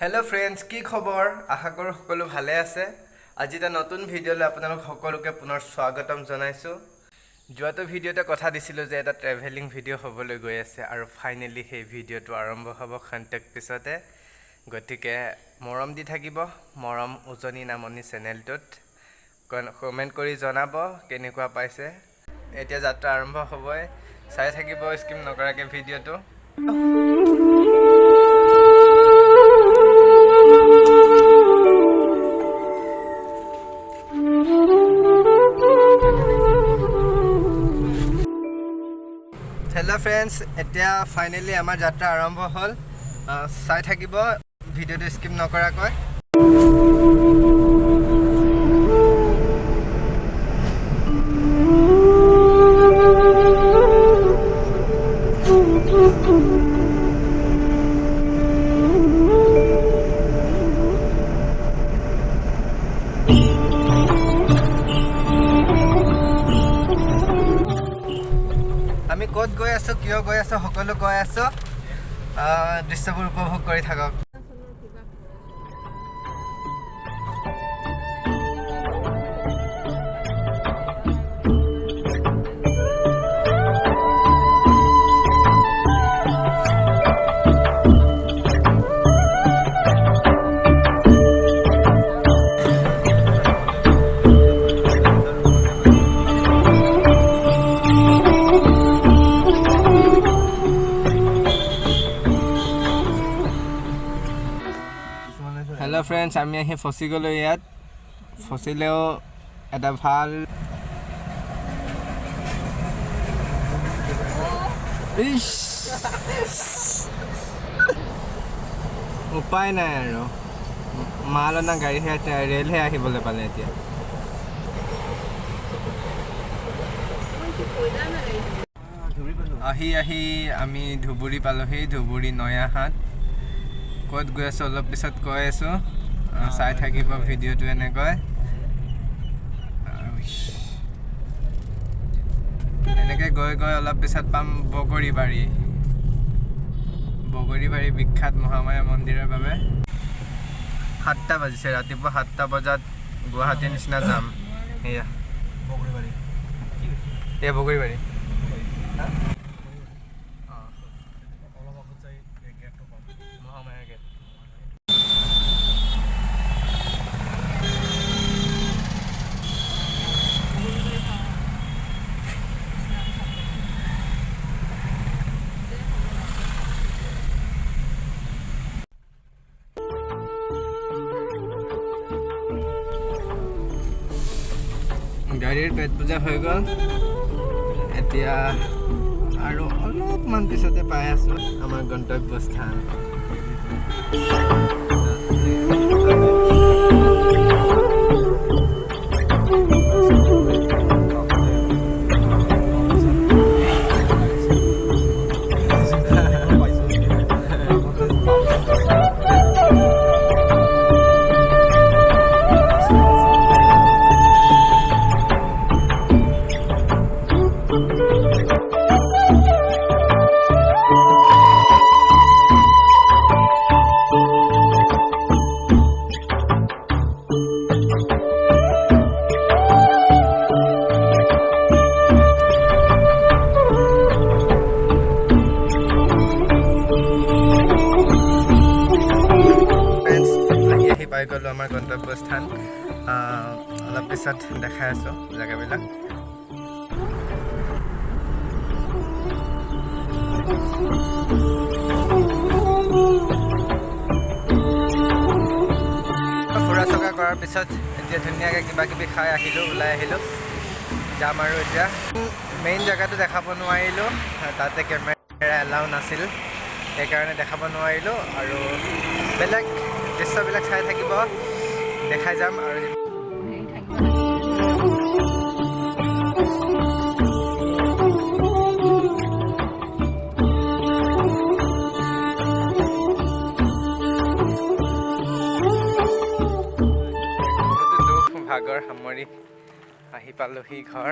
Hello friends, কি খবৰ? আশা কৰো সকলো ভালে আছে। আজি এটা নতুন ভিডিওলৈ আপোনালোক সকলোকে পুনৰ স্বাগতম জনাইছো। যোৱাটো ভিডিওতে কথা দিছিলো যে এটা ট্ৰেভেলিং ভিডিও হ'বলৈ গৈ আছে আৰু ফাইনালি সেই ভিডিওটো আৰম্ভ হ'ব খন্তেক পিছতে। গতিকে মৰম দি থাকিব, মৰম উজনি নামনি চেনেলটোত কমেন্ট কৰি জনাব কেনেকুৱা পাইছে। এতিয়া যাত্ৰা আৰম্ভ হ'বই, চাই থাকিব স্কিপ নকৰাকে ভিডিওটো। Hello friends, এতিয়া ফাইনালি আমাৰ যাত্ৰা আৰম্ভ হ'ল। চাই থাকিব ভিডিওটো স্কিপ নকৰাকৈ। আমি ক'ত গৈ আছো, কিয় গৈ আছো, সকলো গৈ আছো। দৃশ্যবোৰ উপভোগ কৰি থাকক। Hello friends, আমি আহি ফসি গলো ইয়াত। ফসিলেও এটা ভাল উপায় নাই আৰু মাল অনা গাড়ীহে ৰেলহে আহিবলৈ পালে এতিয়া। আহি আমি ধুবুৰী পালোহি, ধুবুৰী নয়াহাট। ক'ত গৈ আছো অলপ পিছত কৈ আছো, চাই থাকিব ভিডিওটো এনেকৈ। এনেকৈ গৈ অলপ পিছত পাম বগৰীবাৰী বিখ্যাত মহামায়া মন্দিৰৰ বাবে। 7টা বাজিছে, ৰাতিপুৱা 7টা বজাত গুৱাহাটীৰ নিচিনা যাম। এয়া বগৰীবাৰী। গাড়ীৰ পেট পূজা হৈ গ'ল। এতিয়া আৰু অলপমান পিছতে পাই আছো আমাৰ গন্তব্যস্থান। পাই গ'লো আমাৰ গন্তব্যস্থান। অলপ পিছত দেখাই আছো জেগাবিলাক। ফুৰা চকা কৰাৰ পিছত এতিয়া ধুনীয়াকৈ কিবা কিবি খাই আহিলোঁ, ওলাই আহিলোঁ। যাম আৰু এতিয়া মেইন জেগাটো দেখাব নোৱাৰিলোঁ, তাতে কেমেৰা এলাউ নাছিল, সেইকাৰণে দেখাব নোৱাৰিলোঁ। আৰু বেলেগ দৃশ্যবিলাক চাই থাকিব, দেখাই যাম। আৰু ভাগৰ সামৰি আহি পালোহি ঘৰ।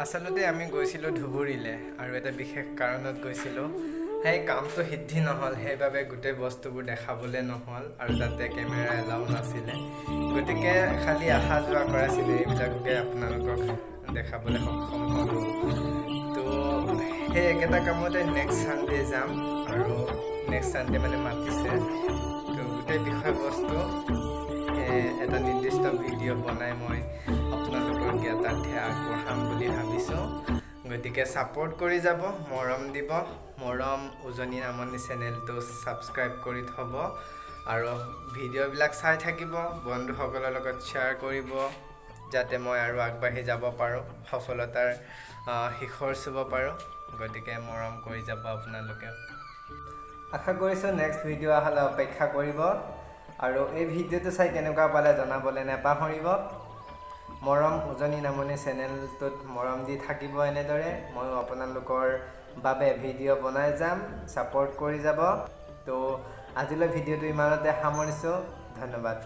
আচলতে আমি গৈছিলোঁ ধুবুৰীলৈ আৰু এটা বিশেষ কাৰণত গৈছিলোঁ। সেই কামটো সিদ্ধি নহ'ল, সেইবাবে গোটেই বস্তুবোৰ দেখাবলৈ নহ'ল আৰু তাতে কেমেৰা এলাও নাছিলে। গতিকে খালি অহা যোৱা কৰাইছিলে, এইবিলাককে আপোনালোকক দেখাবলৈ সক্ষম হ'লোঁ। তো সেই একেটা কামতে নেক্সট ছানডে যাম আৰু নেক্সট ছানডে মানে মাতিছে। তো গোটেই বিষয়বস্তু এটা নিৰ্দিষ্ট ভিডিঅ' বনাই মই আপোনালোকৰ জ্ঞাতাৰ্থে আগবঢ়াম বুলি ভাবিছোঁ। গতিকে ছাপোৰ্ট কৰি যাব, মৰম দিব। মৰম উজনি নামনি চেনেলটো ছাবস্ক্ৰাইব কৰি থ'ব আৰু ভিডিঅ'বিলাক চাই থাকিব, বন্ধুসকলৰ লগত শ্বেয়াৰ কৰিব, যাতে মই আৰু আগবাঢ়ি যাব পাৰোঁ, সফলতাৰ শিখৰ চুব পাৰোঁ। গতিকে মৰম কৰি যাব আপোনালোকে। আশা কৰিছোঁ নেক্সট ভিডিঅ' অহালৈ অপেক্ষা কৰিব আৰু এই ভিডিঅ'টো চাই কেনেকুৱা পালে জনাবলৈ নাপাহৰিব। মৰম উজনি নামনি চেনেলটোত মৰম দি থাকিব এনেদৰে। ময়ো আপোনালোকৰ বাবে ভিডিঅ' বনাই যাম, ছাপোৰ্ট কৰি যাব। তো আজিলৈ ভিডিঅ'টো ইমানতে সামৰিছোঁ। ধন্যবাদ।